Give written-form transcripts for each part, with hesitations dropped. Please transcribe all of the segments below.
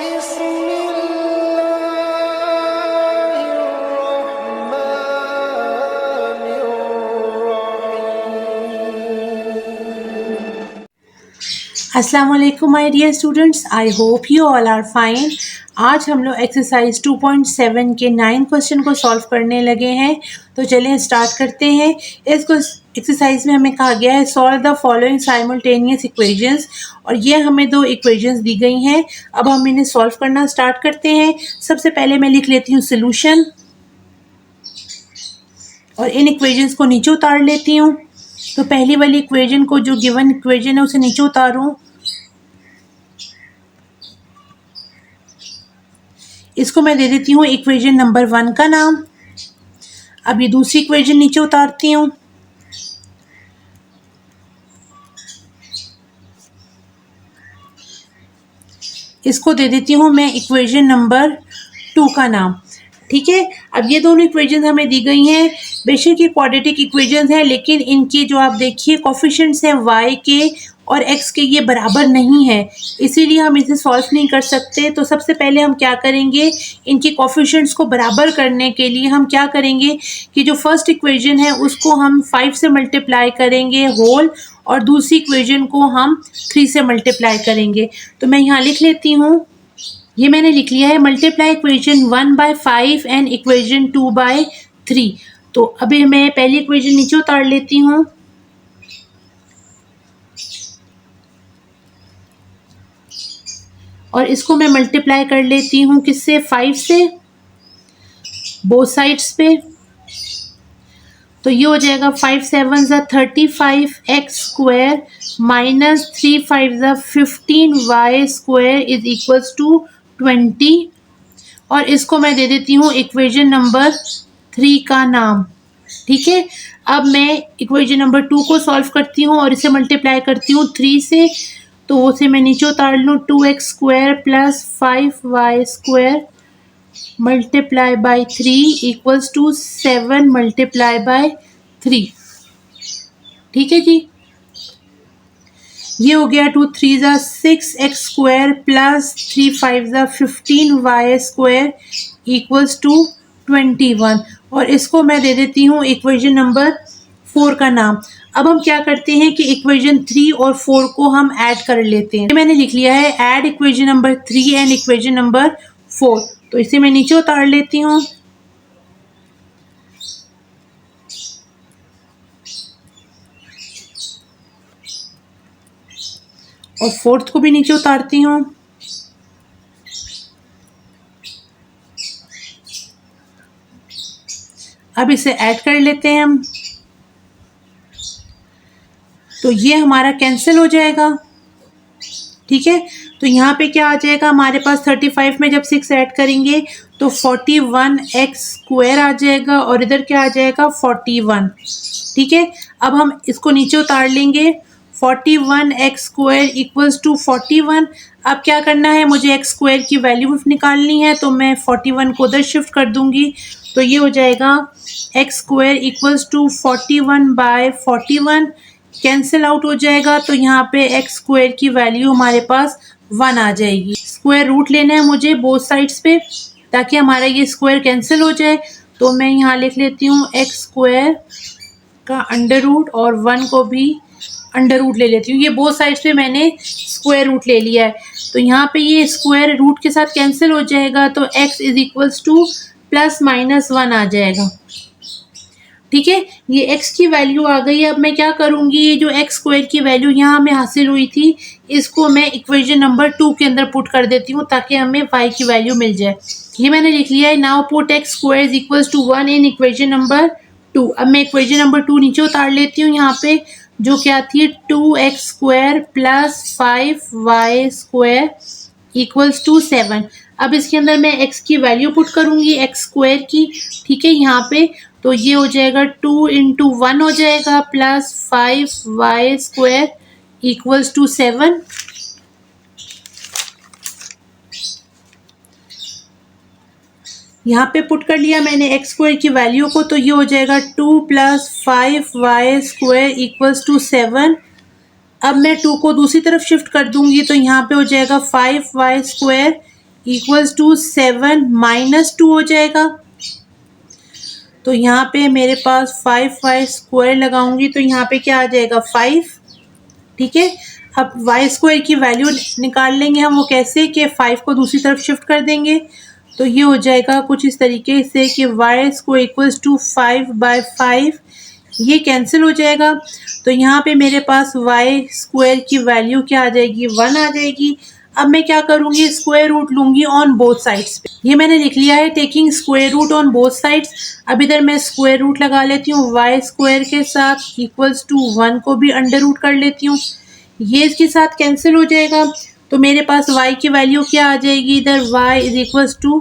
अस्सलाम वालेकुम my dear students, I hope you all are fine. आज हम लोग एक्सरसाइज 2.7 के 9 क्वेश्चन को सॉल्व करने लगे हैं। तो चलिए स्टार्ट करते हैं। इस एक्सरसाइज में हमें कहा गया है solve the following simultaneous equations, और ये हमें दो इक्वेशंस दी गई हैं। अब हम इन्हें सॉल्व करना स्टार्ट करते हैं। सबसे पहले मैं लिख लेती हूँ सोल्यूशन और इन इक्वेशंस को नीचे उतार लेती हूँ। तो पहली वाली इक्वेशन को, जो गिवन इक्वेशन है, उसे नीचे उतारूं। इसको मैं दे देती हूँ इक्वेशन नंबर 1 का नाम। अब ये दूसरी इक्वेशन नीचे उतारती हूँ। इसको दे देती हूँ मैं इक्वेशन नंबर 2 का नाम। ठीक है, अब ये दोनों इक्वेशन हमें दी गई हैं। बेशक ये क्वाड्रेटिक इक्वेशन है, लेकिन इनके जो आप देखिए कोफिशिएंट्स हैं y के और x के, ये बराबर नहीं है, इसीलिए हम इसे सॉल्व नहीं कर सकते। तो सबसे पहले हम क्या करेंगे, इनकी कोफिशिएंट्स को बराबर करने के लिए हम क्या करेंगे कि जो फर्स्ट इक्वेशन है उसको हम 5 से मल्टीप्लाई करेंगे होल, और दूसरी इक्वेशन को हम 3 से मल्टीप्लाई करेंगे। तो मैं यहाँ लिख लेती हूँ, ये मैंने लिख लिया है, मल्टीप्लाई इक्वेशन 1/5 एंड इक्वेशन 2/3। तो अभी मैं पहली इक्वेशन नीचे उतार लेती हूँ। और इसको मैं मल्टीप्लाई कर लेती हूँ किससे, 5 से, बोथ साइड्स पे। तो ये हो जाएगा 5 7 35 x square minus 3 5 15 y square is equals to 20। और इसको मैं दे देती हूँ इक्वेशन नंबर 3 का नाम। ठीक है, अब मैं इक्वेशन नंबर 2 को सॉल्व करती हूँ और इसे मल्टीप्लाई करती हूँ 3 से। तो उसे मैं नीचे उतार लूँ, 2x square plus 5y square multiply by 3 equals to 7 multiply by 3। ठीक है जी, ये हो गया 2 3 6x square plus 3 5 15 y square equals to 21। और इसको मैं दे देती हूँ इक्वेशन नंबर 4 का नाम। अब हम क्या करते हैं कि इक्वेशन 3 और 4 को हम ऐड कर लेते हैं। मैंने लिख लिया है add equation number 3 and equation number 4। तो इसे मैं नीचे उतार लेती हूँ। और फोर्थ को भी नीचे उतारती हूँ। अब इसे ऐड कर लेते हैं हम। तो ये हमारा कैंसिल हो जाएगा। ठीक है, तो यहाँ पे क्या आ जाएगा हमारे पास, 35 में जब 6 ऐड करेंगे तो 41x स्क्वायर आ जाएगा, और इधर क्या आ जाएगा 41। ठीक है, अब हम इसको नीचे उतार लेंगे, 41x स्क्वायर इक्वल्स टू 41। अब क्या करना है, मुझे x स्क्वायर की वैल्यू निकालनी है, तो मैं 41 को उधर शिफ्ट कर दूंगी। तो ये हो जाएगा x square equals to 41/41, cancel out हो जाएगा। तो यहाँ पे x स्क्वायर की वैल्यू हमारे पास 1 आ जाएगी। स्क्वायर रूट लेना है मुझे बोथ साइड्स पे, ताकि हमारा ये स्क्वायर कैंसिल हो जाए। तो मैं यहाँ लिख लेती हूँ x स्क्वायर का अंडर रूट और 1 को भी अंडर रूट ले लेती हूँ। ये बोथ साइड्स पे मैंने स्क्वायर रूट ले लिया है। तो यहाँ पे ये स्क्वायर रूट के साथ कैंसिल हो जाएगा, तो x इज इक्वल्स टू +-1 आ जाएगा। ठीक है, ये x की वैल्यू आ गई। अब मैं क्या करूँगी, ये जो x स्क्वायर की वैल्यू यहाँ हमें हासिल हुई थी, इसको मैं इक्वेशन नंबर 2 के अंदर पुट कर देती हूँ, ताकि हमें y की वैल्यू मिल जाए। ये मैंने लिख लिया है। Now put x square is equals to 1 in equation number 2। अब मैं इक्वेशन नंबर 2 नीचे उतार लेती हूँ यहाँ पे, जो क्या थी 2x square plus 5y square equals to 7। अब इसके अंदर मैं x की वैल्यू पुट करूँगी, x स्क्वायर की। ठीक है, यहाँ पे तो ये हो जाएगा 2 × 1 हो जाएगा plus 5y square equals to 7। यहाँ पे पुट कर लिया मैंने x स्क्वायर की वैल्यू को, तो ये हो जाएगा 2 + 5y स्क्वायर इक्वल्स टू 7। अब मैं 2 को दूसरी तरफ शिफ्ट कर दूंगी, तो यहाँ पे हो जाएगा 5y square equals to 7 minus 2 हो जाएगा। तो यहाँ पे मेरे पास 5y स्क्वायर लगाऊंगी तो यहाँ पे क्या आ जाएगा 5। ठीक है, अब y स्क्वायर की वैल्यू निकाल लेंगे हम। वो कैसे कि 5 को दूसरी तरफ शिफ्ट कर देंगे। तो ये हो जाएगा कुछ इस तरीके से कि y स्क्वायर इक्वल्स टू 5/5। ये कैंसिल हो जाएगा। तो यहाँ पे मेरे पास y स्क्वायर की वैल्यू क्या आ जाएगी 1 आ जाएगी। अब मैं क्या करूँगी, स्क्वायर रूट लूँगी ऑन बोथ साइड्स पे। ये मैंने लिख लिया है taking square root on both sides. अब इधर मैं स्क्वायर रूट लगा लेती हूँ y स्क्वायर के साथ इक्वल्स टू 1 को भी अंडर रूट कर लेती हूँ। ये इसके साथ कैंसिल हो जाएगा। तो मेरे पास y की वैल्यू क्या आ जाएगी, इधर y is equals to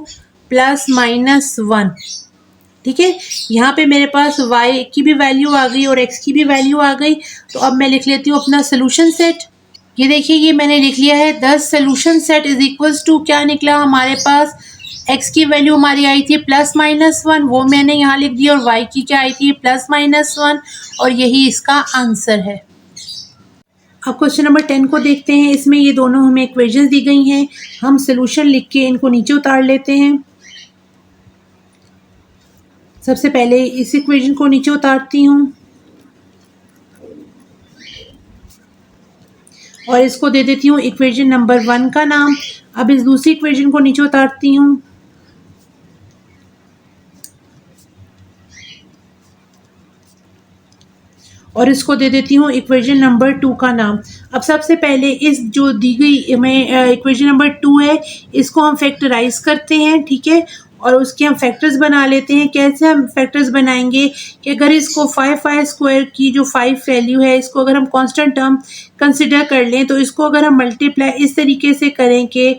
plus minus 1। ठीक है, यहाँ पे मेरे पास y की भी वैल्यू आ गई और x की भी वैल्यू आ गई। तो अब मैं लिख लेती हूँ अपना सोल्यूशन सेट। ये देखिए, ये मैंने लिख लिया है 10 solution set is equals to क्या निकला हमारे पास, x की वैल्यू हमारी आई थी प्लस माइनस 1, वो मैंने यहाँ लिख दी, और y की क्या आई थी प्लस माइनस 1, और यही इसका आंसर है। अब क्वेश्चन नंबर 10 को देखते हैं। इसमें ये दोनों हमें इक्वेशंस दी गई हैं। हम सोल्यूशन लिख के इनको नीचे उतार लेते हैं। सबसे पहले इस इक्वेशन को नीचे उतारती हूँ और इसको दे देती हूँ इक्वेशन नंबर 1 का नाम। अब इस दूसरी इक्वेशन को नीचे उतारती हूँ और इसको दे देती हूँ इक्वेशन नंबर 2 का नाम। अब सबसे पहले इस जो दी गई हमें इक्वेशन नंबर 2 है, इसको हम फैक्टराइज करते हैं। ठीक है, और उसके हम फैक्टर्स बना लेते हैं। कैसे हम फैक्टर्स बनाएंगे कि अगर इसको 5y स्क्वायर की जो 5 वैल्यू है, इसको अगर हम कांस्टेंट टर्म कंसिडर कर लें तो इसको अगर हम मल्टीप्लाई इस तरीके से करें कि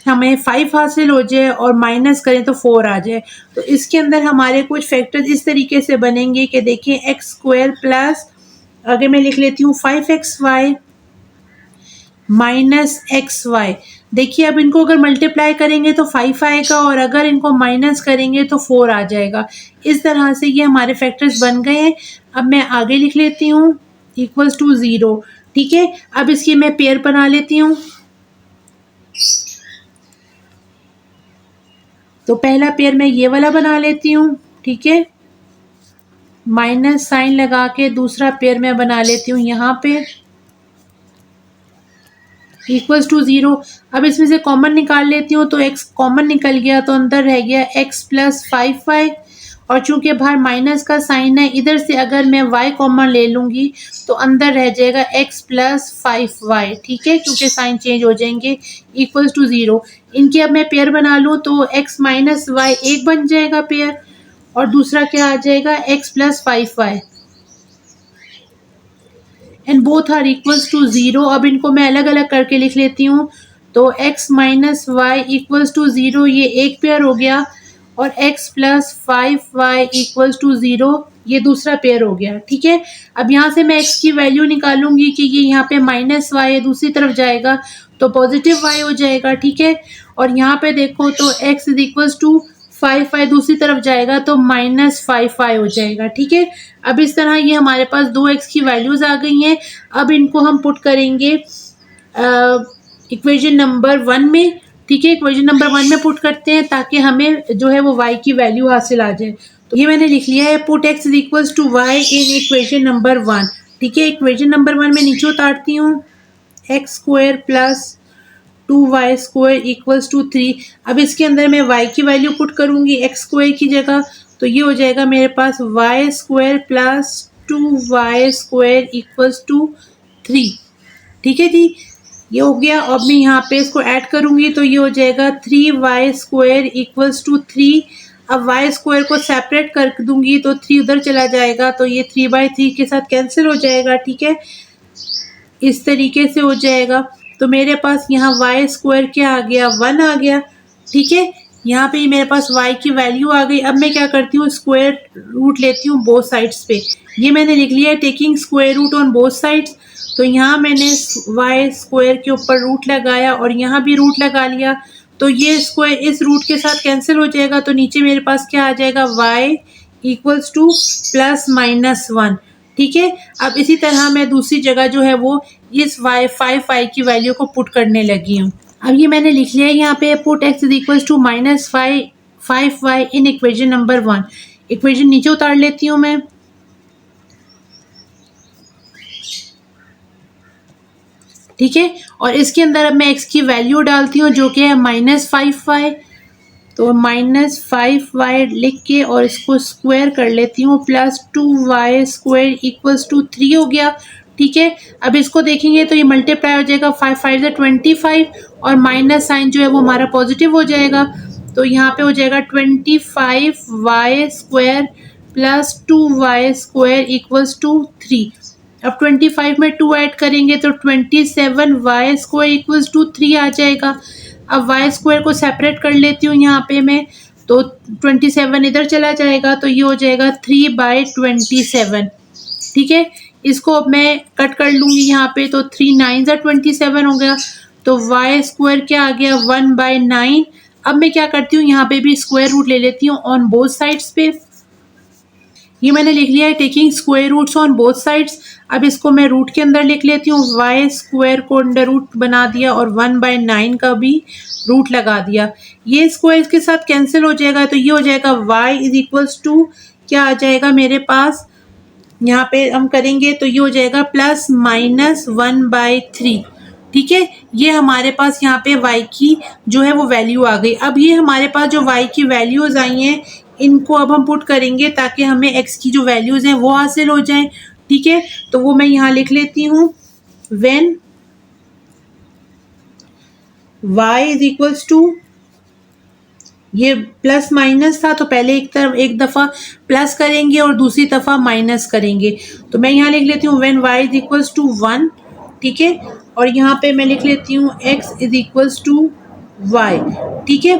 हमें 5 हासिल हो जाए और माइनस करें तो 4 आ जाए। तो इसके अंदर हमारे कुछ फैक्टर्स इस तरीके से बनेंगे कि देखिए एक्स स्क्वायर प्लस, आगे मैं लिख लेती हूँ 5xy माइनस XY। देखिए, अब इनको अगर मल्टीप्लाई करेंगे तो 5 आएगा और अगर इनको माइनस करेंगे तो 4 आ जाएगा। इस तरह से ये हमारे फैक्टर्स बन गए हैं। अब मैं आगे लिख लेती हूँ इक्वल्स टू 0। ठीक है, अब इसकी मैं पेयर बना लेती हूँ। तो पहला पेयर मैं ये वाला बना लेती हूँ। ठीक है, माइनस साइन लगा के दूसरा पेयर मैं बना लेती हूँ यहाँ पे इक्वल्स टू 0। अब इसमें से कॉमन निकाल लेती हूँ तो x कॉमन निकल गया तो अंदर रह गया x प्लस 5y, और चूंकि बाहर माइनस का साइन है, इधर से अगर मैं y कॉमन ले लूँगी तो अंदर रह जाएगा x प्लस 5y। ठीक है, क्योंकि साइन चेंज हो जाएंगे इक्वल्स टू 0। इनकी अब मैं पेयर बना लूँ तो x माइनस y एक बन जाएगा पेयर, और दूसरा क्या आ जाएगा x plus 5y, and both are equals to 0। अब इनको मैं अलग अलग करके लिख लेती हूँ। तो x minus y equals to 0 ये एक पेयर हो गया, और x plus 5y equals to 0 ये दूसरा पेयर हो गया। ठीक है, अब यहाँ से मैं x की वैल्यू निकालूंगी कि ये यहाँ पे माइनस वाई दूसरी तरफ जाएगा तो पॉजिटिव y हो जाएगा। ठीक है, और यहाँ पे देखो तो x is equals to 5y दूसरी तरफ जाएगा तो माइनस 5y हो जाएगा। ठीक है, अब इस तरह ये हमारे पास 2x की वैल्यूज आ गई हैं। अब इनको हम पुट करेंगे इक्वेशन नंबर 1 में। ठीक है, इक्वेशन नंबर 1 में पुट करते हैं ताकि हमें जो है वो y की वैल्यू हासिल आ जाए। तो ये मैंने लिख लिया है put x is equals to y in equation number 1। ठीक है, इक्वेशन नंबर 1 में नीचे उतारती हूँ x square plus 2y square equals to 3। अब इसके अंदर मैं y की वैल्यू पुट करूंगी एक्स स्क्वायर की जगह, तो ये हो जाएगा मेरे पास y square plus 2y square equals to 3। ठीक है जी, ये हो गया। अब मैं यहाँ पे इसको ऐड करूंगी तो ये हो जाएगा 3y स्क्वायर इक्वल्स टू 3। अब y स्क्वायर को सेपरेट कर दूंगी तो 3 उधर चला जाएगा तो ये 3/3 के साथ कैंसिल हो जाएगा। ठीक है, इस तरीके से हो जाएगा। तो मेरे पास यहाँ y स्क्वायर क्या आ गया 1 आ गया। ठीक है, यहाँ पे मेरे पास y की वैल्यू आ गई। अब मैं क्या करती हूँ, स्क्वायर रूट लेती हूँ बोथ साइड्स पे। ये मैंने लिख लिया है taking square root on both sides. तो यहाँ मैंने y स्क्वायर के ऊपर रूट लगाया और यहाँ भी रूट लगा लिया, तो ये स्क्वायर इस रूट के साथ कैंसिल हो जाएगा। तो नीचे मेरे पास क्या आ जाएगा y equals to plus minus 1। ठीक है, अब इसी तरह मैं दूसरी जगह जो है वो इस y 5y की वैल्यू को पुट करने लगी हूँ। अब ये मैंने लिख लिया है यहाँ पे, put x is equal to -5y in equation number 1। Equation नीचे उतार लेती हूँ मैं। ठीक है, और इसके अंदर अब मैं x की वैल्यू डालती हूँ जो कि है -5y। तो -5y लिख के और इसको स्क्वायर कर लेती हूँ, +2y² इक्वल्स टू 3 हो गया। ठीक है, अब इसको देखेंगे तो ये मल्टीप्लाई हो जाएगा, 5 5 25 और माइनस साइन जो है वो हमारा पॉजिटिव हो जाएगा। तो यहाँ पे हो जाएगा 25y² + 2y² इक्वल्स टू 3। अब 25 में 2 ऐड करेंगे तो 27y² इक्वल्स टू 3 आ जाएगा। अब y² को सेपरेट कर लेती हूँ यहाँ पे मैं, तो 27 इधर चला जाएगा, तो ये हो जाएगा 3/27। ठीक है, इसको अब मैं कट कर लूँगी यहाँ पे, तो 3 9 27 हो गया। तो y² क्या आ गया, 1/9। अब मैं क्या करती हूँ, यहाँ पे भी स्क्वायर रूट ले लेती हूँ ऑन बोथ साइड्स पे। ये मैंने लिख लिया है, taking square roots on both sides. अब इसको मैं रूट के अंदर लिख लेती हूँ, y² को अंडर रूट बना दिया और 1/9 का भी रूट लगा दिया। ये स्क्वायर इसके साथ कैंसिल हो जाएगा, तो ये हो जाएगा y इज इक्वल्स टू क्या आ जाएगा मेरे पास, यहाँ पे हम करेंगे तो ये हो जाएगा +-1/3। ठीक है, ये हमारे पास यहाँ पे y की जो है वो वैल्यू आ गई। अब ये हमारे पास जो y की वैल्यूज़ आई हैं, इनको अब हम पुट करेंगे ताकि हमें x की जो वैल्यूज़ हैं वो हासिल हो जाएं। ठीक है, तो वो मैं यहाँ लिख लेती हूँ, when y is equals to, ये प्लस माइनस था तो पहले एक दफ़ा प्लस करेंगे और दूसरी दफ़ा माइनस करेंगे। तो मैं यहाँ लिख लेती हूँ when y is equals to 1। ठीक है, और यहाँ पे मैं लिख लेती हूँ x is equals to y। ठीक है,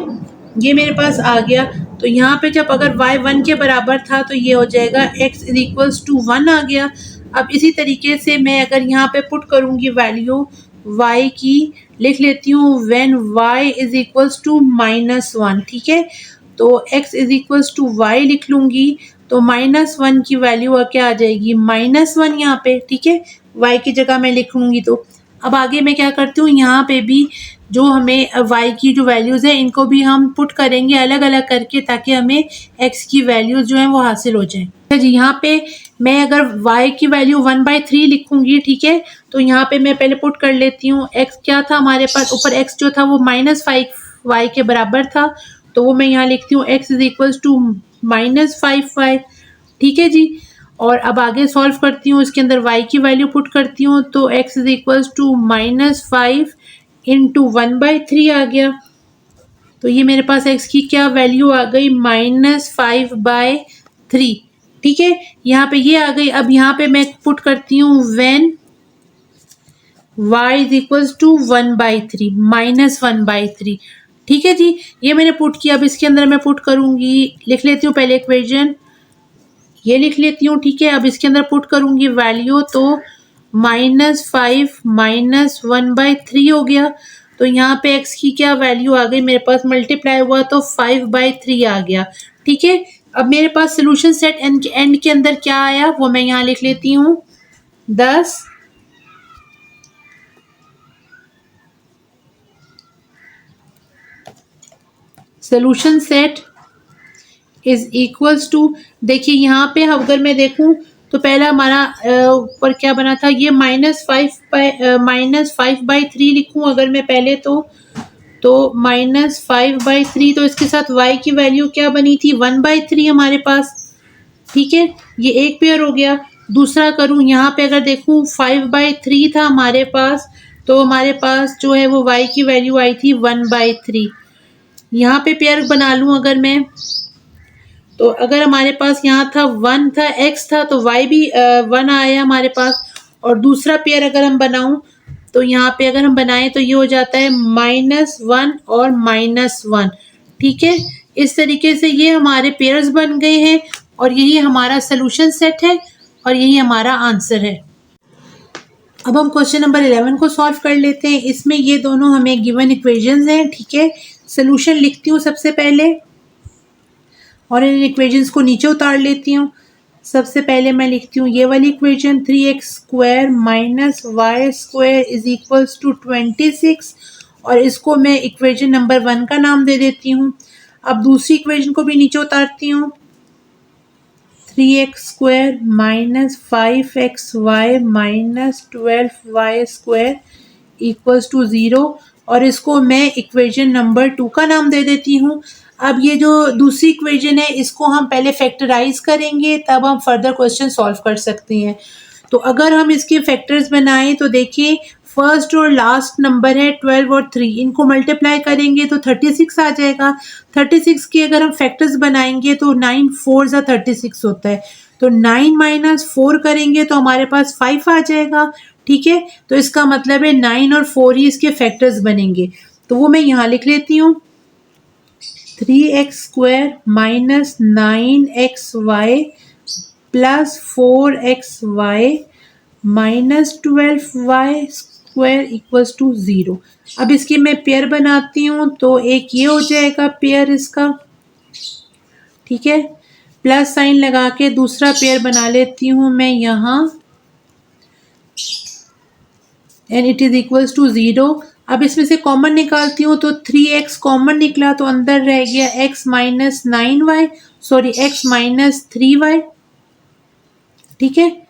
ये मेरे पास आ गया। तो यहाँ पे जब अगर y 1 के बराबर था तो ये हो जाएगा x इज इक्वल्स टू 1 आ गया। अब इसी तरीके से मैं अगर यहाँ पे पुट करूँगी वैल्यू y की, लिख लेती हूँ when y is equals to -1। ठीक है, तो x is equals to y लिख लूँगी, तो -1 की वैल्यू क्या आ जाएगी, -1 यहाँ पे। ठीक है, y की जगह मैं लिख लूँगी। तो अब आगे मैं क्या करती हूँ, यहाँ पे भी जो हमें y की जो वैल्यूज़ है इनको भी हम पुट करेंगे अलग अलग करके, ताकि हमें x की वैल्यूज़ जो हैं वो हासिल हो जाएं। जी, यहाँ पे मैं अगर y की वैल्यू 1/3 लिखूंगी, ठीक है, तो यहाँ पे मैं पहले पुट कर लेती हूँ। x क्या था हमारे पास, ऊपर x जो था वो -5y के बराबर था, तो वो मैं यहाँ लिखती हूँ x is equals to -5y। ठीक है जी, और अब आगे सॉल्व करती हूँ, इसके अंदर y की वैल्यू पुट करती हूँ, तो x is equals to -5 into 1/3 आ गया। तो ये मेरे पास x की क्या वैल्यू आ गई, -5/3। ठीक है, यहाँ पे ये आ गई। अब यहाँ पे मैं पुट करती हूँ when y is equals to 1/3 -1/3। ठीक है जी, ये मैंने पुट किया। अब इसके अंदर मैं पुट करूँगी, लिख लेती हूँ पहले इक्वेशन, ये लिख लेती हूँ। ठीक है, अब इसके अंदर पुट करूँगी वैल्यू, तो -5 -1/3 हो गया। तो यहाँ पे x की क्या वैल्यू आ गई मेरे पास, मल्टीप्लाई हुआ तो 5/3 आ गया। ठीक है, अब मेरे पास सोल्यूशन सेट एंड के अंदर क्या आया वो मैं यहाँ लिख लेती हूँ, 10 solution set is equals to, देखिए यहाँ पे अगर मैं देखूँ तो पहला हमारा ऊपर क्या बना था, ये -5/3 लिखूँ अगर मैं पहले, तो -5/3, तो इसके साथ y की वैल्यू क्या बनी थी, 1/3 हमारे पास। ठीक है, ये एक पेयर हो गया। दूसरा करूँ, यहाँ पे अगर देखूँ 5/3 था हमारे पास, तो हमारे पास जो है वो y की वैल्यू आई थी 1/3। यहाँ पे पेयर बना लूँ अगर मैं, तो अगर हमारे पास यहाँ था 1 था, x था, तो y भी 1 आया हमारे पास। और दूसरा पेयर अगर हम बनाऊं, तो यहाँ पे अगर हम बनाएं तो ये हो जाता है -1 और -1। ठीक है, इस तरीके से ये हमारे पेयर्स बन गए हैं और यही हमारा सोल्यूशन सेट है और यही हमारा आंसर है। अब हम क्वेश्चन नंबर 11 को सॉल्व कर लेते हैं। इसमें ये दोनों हमें गिवन इक्वेशंस हैं। ठीक है, सोल्यूशन लिखती हूँ सबसे पहले और इन इक्वेशंस को नीचे उतार लेती हूँ। सबसे पहले मैं लिखती हूँ ये वाली equation, 3x² - y² is equals to 26, और इसको मैं इक्वेशन नंबर 1 का नाम दे देती हूँ। अब दूसरी इक्वेशन को भी नीचे उतारती हूँ, 3x² minus 5xy minus 12y² equals to 0 और इसको मैं इक्वेशन नंबर 2 का नाम दे देती हूँ। अब ये जो दूसरी इक्वेशन है इसको हम पहले फैक्टराइज करेंगे, तब हम फर्दर क्वेश्चन सॉल्व कर सकते हैं। तो अगर हम इसके फैक्टर्स बनाएं तो देखिए फर्स्ट और लास्ट नंबर है 12 और 3, इनको मल्टीप्लाई करेंगे तो 36 आ जाएगा। 36 के अगर हम फैक्टर्स बनाएंगे तो 9 4 ज़ा 36 होता है, तो 9 माइनस 4 करेंगे तो हमारे पास 5 आ जाएगा। ठीक है, तो इसका मतलब है 9 और 4 ही इसके फैक्टर्स बनेंगे, तो वो मैं यहाँ लिख लेती हूँ, 3x² minus 9xy plus 4xy minus 12y² equals to 0। अब इसकी मैं पेयर बनाती हूँ तो एक ये हो जाएगा पेयर इसका, ठीक है, प्लस साइन लगा के दूसरा पेयर बना लेती हूँ मैं यहाँ, and it is equals to 0। अब इसमें से कॉमन निकालती हूँ तो 3x कॉमन निकला तो अंदर रह गया x minus 9y, sorry x minus 3y। ठीक है,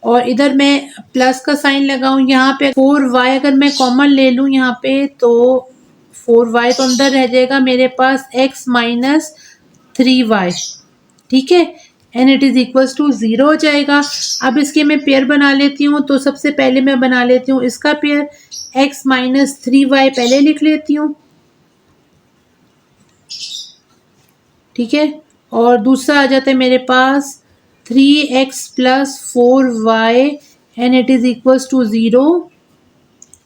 और इधर मैं प्लस का साइन लगाऊं, यहाँ पे 4y अगर मैं कॉमन ले लूँ यहाँ पे तो 4y तो अंदर रह जाएगा मेरे पास x माइनस 3y। ठीक है, and it is equals to 0 हो जाएगा। अब इसके मैं पेयर बना लेती हूँ, तो सबसे पहले मैं बना लेती हूँ इसका पेयर, x माइनस 3y पहले लिख लेती हूँ। ठीक है, और दूसरा आ जाता है मेरे पास 3x plus 4y and it is equals to 0।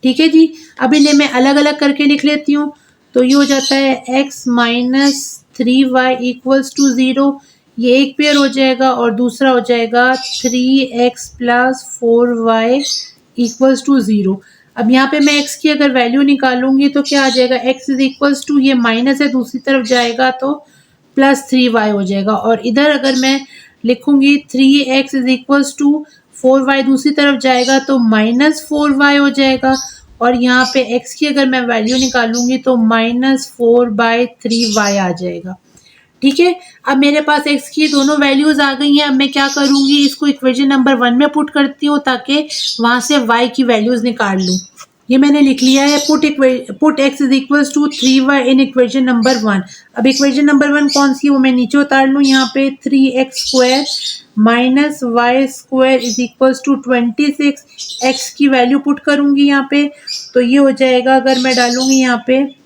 ठीक है जी, अब इन्हें मैं अलग अलग करके लिख लेती हूँ, तो ये हो जाता है x minus 3y equals to 0, ये एक पेयर हो जाएगा, और दूसरा हो जाएगा 3x plus 4y equals to 0। अब यहाँ पे मैं x की अगर वैल्यू निकालूंगी तो क्या आ जाएगा, x इज इक्वल्स टू, ये माइनस है दूसरी तरफ जाएगा तो प्लस 3y हो जाएगा, और इधर अगर मैं लिखूंगी 3x is equals to 4y दूसरी तरफ जाएगा तो माइनस 4y हो जाएगा, और यहाँ पे x की अगर मैं वैल्यू निकालूंगी तो माइनस 4/3y आ जाएगा। ठीक है, अब मेरे पास x की दोनों वैल्यूज आ गई हैं। अब मैं क्या करूंगी, इसको इक्वेशन नंबर 1 में पुट करती हूँ ताकि वहां से y की वैल्यूज निकाल लूँ। ये मैंने लिख लिया है, put x is equals to 3y in equation number 1। अब इक्वेशन नंबर 1 कौन सी है वो मैं नीचे उतार लूँ, यहाँ पे 3x² minus y² is equals to 26, x की वैल्यू पुट करूंगी यहाँ पे, तो ये हो जाएगा, अगर मैं डालूंगी यहाँ पे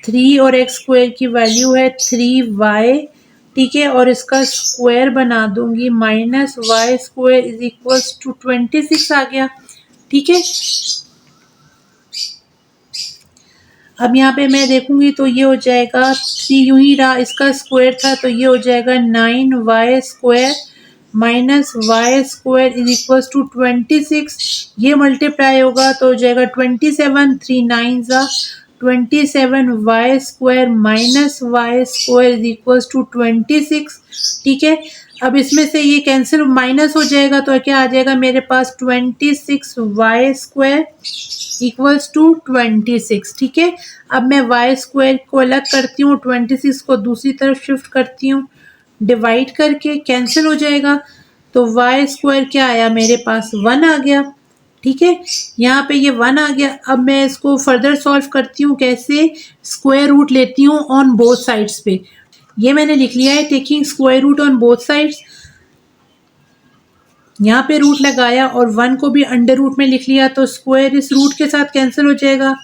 3 और x² की वैल्यू है 3y। ठीक है, और इसका स्क्वायर बना दूंगी, minus y² is equals to 26 आ गया। ठीक है, अब यहाँ पे मैं देखूंगी तो ये हो जाएगा 3 यूं ही रहा, इसका स्क्वायर था तो ये हो जाएगा 9y² minus y² is equals to 26, ये मल्टीप्लाई होगा तो हो जाएगा 27, 3 9 ज़ा 27y² minus y² is equals to 26। ठीक है, अब इसमें से ये कैंसिल माइनस हो जाएगा तो क्या आ जाएगा मेरे पास 26y² इक्वल्स टू 26। ठीक है, अब मैं y² को अलग करती हूँ, 26 को दूसरी तरफ शिफ्ट करती हूँ, डिवाइड करके कैंसिल हो जाएगा, तो y² क्या आया मेरे पास 1 आ गया। ठीक है, यहाँ पे ये 1 आ गया। अब मैं इसको फर्दर सॉल्व करती हूँ, कैसे, स्क्वायर रूट लेती हूँ ऑन बोथ साइड्स पे, ये मैंने लिख लिया है, taking square root on both sides. यहाँ पे रूट लगाया और 1 को भी अंडर रूट में लिख लिया, तो स्क्वायर इस रूट के साथ कैंसिल हो जाएगा,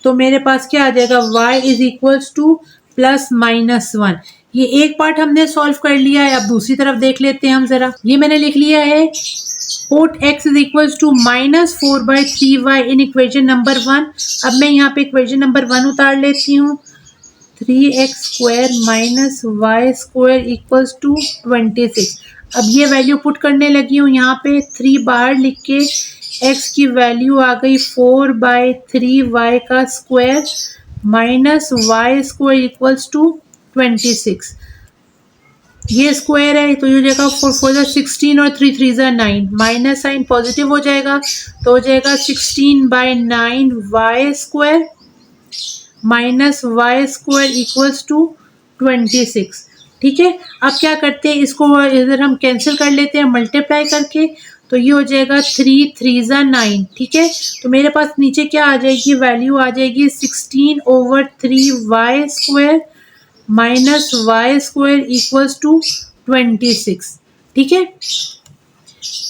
तो मेरे पास क्या आ जाएगा, y is equals to plus minus 1। ये एक पार्ट हमने सॉल्व कर लिया है। अब दूसरी तरफ देख लेते हैं हम जरा, ये मैंने लिख लिया है, put x is equals to minus 4/3y in equation number 1। अब मैं यहाँ पे इक्वेशन नंबर 1 उतार लेती हूँ, 3x² minus y² equals to 26। अब ये वैल्यू पुट करने लगी हूँ, यहाँ पे 3 बाहर लिख के x की वैल्यू आ गई 4/3y का square minus y² equals to 26। ये स्क्वायर है तो ये जगह 4 4 16 और 3 3 9, माइनस साइन पॉजिटिव हो जाएगा तो हो जाएगा 16/9 y² minus y square equals to 26। ठीक है, अब क्या करते हैं, इसको इधर हम कैंसिल कर लेते हैं मल्टीप्लाई करके, तो ये हो जाएगा 3 3 ज़ा 9। ठीक है, तो मेरे पास नीचे क्या आ जाएगी, वैल्यू आ जाएगी 16/3 y square minus y square equals to 26। ठीक है,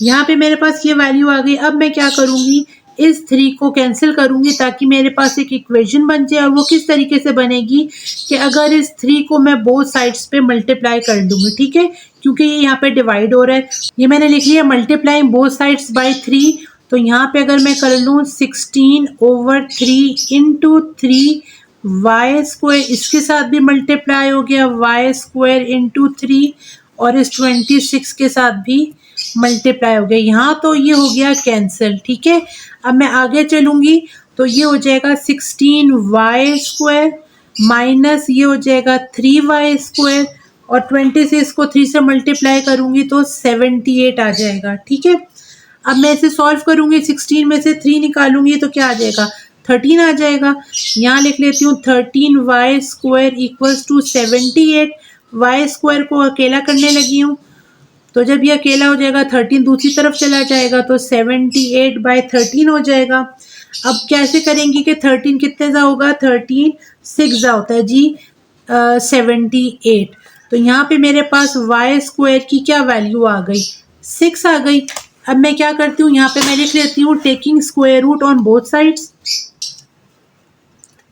यहाँ पे मेरे पास ये वैल्यू आ गई। अब मैं क्या करूँगी, इस 3 को कैंसिल करूँगी ताकि मेरे पास एक इक्वेशन बन जाए। और वो किस तरीके से बनेगी कि अगर इस 3 को मैं बोथ साइड्स पे मल्टीप्लाई कर दूँगी। ठीक है, क्योंकि ये यहाँ पे डिवाइड हो रहा है, ये मैंने लिख लिया मल्टीप्लाइंग बोथ साइड्स बाय 3। तो यहाँ पे अगर मैं कर लूँ 16/3 इंटू 3 वाई स्क्वायर, इसके साथ भी मल्टीप्लाई हो गया वाई स्क्वायर इंटू 3, और इस 26 के साथ भी मल्टीप्लाई हो गया। यहाँ तो ये हो गया कैंसिल। ठीक है, अब मैं आगे चलूँगी तो ये हो जाएगा 16 वाई स्क्वायर माइनस ये हो जाएगा 3 वाई स्क्वायर, और 26 को 3 से मल्टीप्लाई करूँगी तो 78 आ जाएगा। ठीक है, अब मैं इसे सॉल्व करूँगी, 16 में से 3 निकालूंगी तो क्या आ जाएगा, 13 आ जाएगा। यहाँ लिख लेती हूँ 13 y square equals to 78। Y square को अकेला करने लगी हूँ, तो जब ये अकेला हो जाएगा 13 दूसरी तरफ चला जाएगा तो 78/13 हो जाएगा। अब कैसे करेंगी कि 13 कितने ज़ा होगा, 13 6 ज़ा होता है जी 78। तो यहाँ पे मेरे पास वाई स्क्वायर की क्या वैल्यू आ गई, 6 आ गई। अब मैं क्या करती हूँ, यहाँ पे मैं लिख लेती हूँ taking square root on both sides.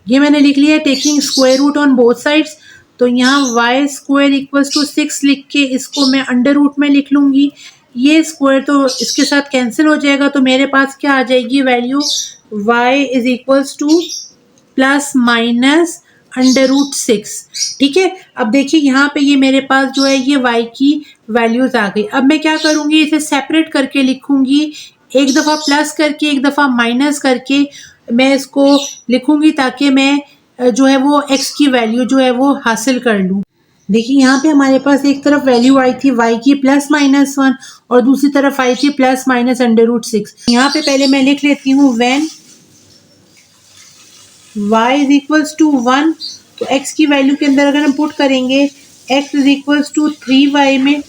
ये मैंने लिख लिया taking square root on both sides. तो यहाँ वाई स्क्वायर इक्वल्स टू 6 लिख के इसको मैं अंडर रूट में लिख लूँगी। ये स्क्वायर तो इसके साथ कैंसिल हो जाएगा, तो मेरे पास क्या आ जाएगी value, y is equals to plus minus under root 6। ठीक है, अब देखिए यहाँ पे ये मेरे पास जो है ये y की वैल्यूज आ गई। अब मैं क्या करूँगी, इसे सेपरेट करके लिखूँगी, एक दफ़ा प्लस करके एक दफ़ा माइनस करके मैं इसको लिखूँगी ताकि मैं जो है वो x की वैल्यू जो है वो हासिल कर लूँ। देखिए यहाँ पे हमारे पास एक तरफ वैल्यू आई थी y की +-1 और दूसरी तरफ आई थी +- अंडर रूट 6। यहाँ पे पहले मैं लिख लेती हूँ when y is equals to 1, तो x की वैल्यू के अंदर अगर हम पुट करेंगे x is equals to 3y में।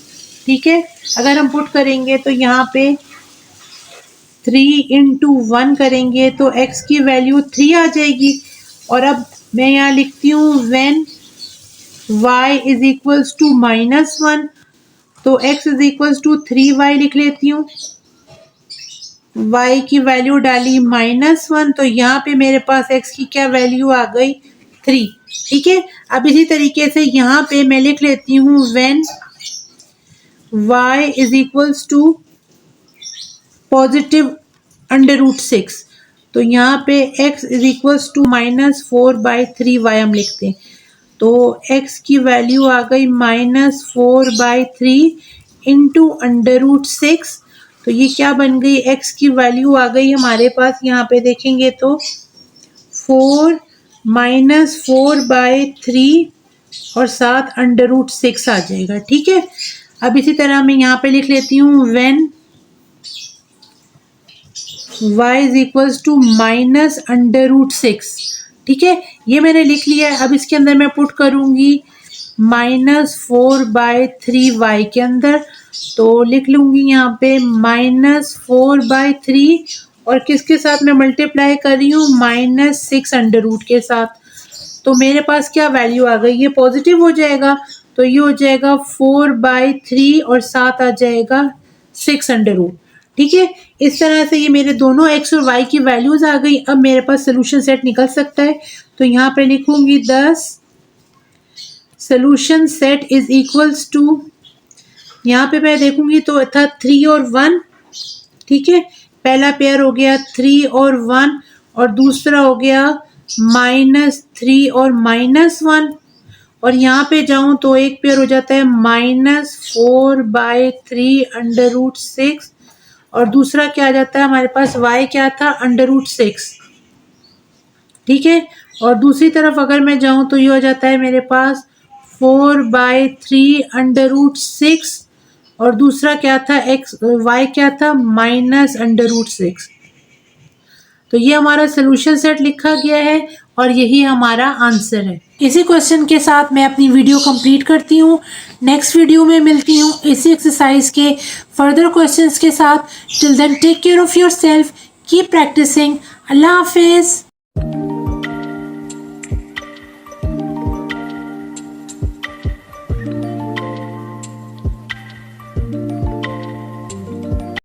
ठीक है, अगर हम पुट करेंगे तो यहाँ पे 3 इंटू 1 करेंगे तो x की वैल्यू 3 आ जाएगी। और अब मैं यहाँ लिखती हूँ when y is equals to -1, तो x is equals to 3y लिख लेती हूँ। y की वैल्यू डाली -1, तो यहाँ पे मेरे पास x की क्या वैल्यू आ गई, 3। ठीक है, अब इसी तरीके से यहाँ पे मैं लिख लेती हूँ when y is equals to positive under root 6, तो यहाँ पे x is equals to -4/3y हम लिखते हैं। तो x की वैल्यू आ गई -4/3 इंटू अंडर रूट 6। तो ये क्या बन गई, x की वैल्यू आ गई हमारे पास, यहाँ पे देखेंगे तो 4 -4/3 और साथ अंडर रूट 6 आ जाएगा। ठीक है, अब इसी तरह मैं यहाँ पे लिख लेती हूँ when y is equals to minus under root 6। ठीक है, ये मैंने लिख लिया है। अब इसके अंदर मैं पुट करूँगी -4/3y के अंदर, तो लिख लूँगी यहाँ पे -4/3 और किसके साथ मैं मल्टीप्लाई कर रही हूँ, -6 अंडर रूट के साथ। तो मेरे पास क्या वैल्यू आ गई, ये पॉजिटिव हो जाएगा, तो ये हो जाएगा 4/3 और साथ आ जाएगा 6 अंडर रूट। ठीक है, इस तरह से ये मेरे दोनों x और y की वैल्यूज आ गई। अब मेरे पास सोल्यूशन सेट निकल सकता है, तो यहाँ पे लिखूंगी 10 solution set is equals to, यहाँ पे मैं देखूंगी तो था 3 और 1। ठीक है, पहला पेयर हो गया 3 और 1 और दूसरा हो गया -3 और -1, और यहाँ पे जाऊं तो एक पेयर हो जाता है -4/3 अंडर रूट 6 और दूसरा क्या आ जाता है हमारे पास, y क्या था, अंडर रूट 6। ठीक है, और दूसरी तरफ अगर मैं जाऊं तो ये हो जाता है मेरे पास 4/3 अंडर रूट 6 और दूसरा क्या था, y क्या था, -अंडर रूट 6। तो ये हमारा सोल्यूशन सेट लिखा गया है और यही हमारा आंसर है। इसी क्वेश्चन के साथ मैं अपनी वीडियो कंप्लीट करती हूँ। नेक्स्ट वीडियो में मिलती हूँ इसी एक्सरसाइज के फर्दर क्वेश्चंस के साथ। Till then take care of yourself, keep practising. अल्लाह हाफिज़।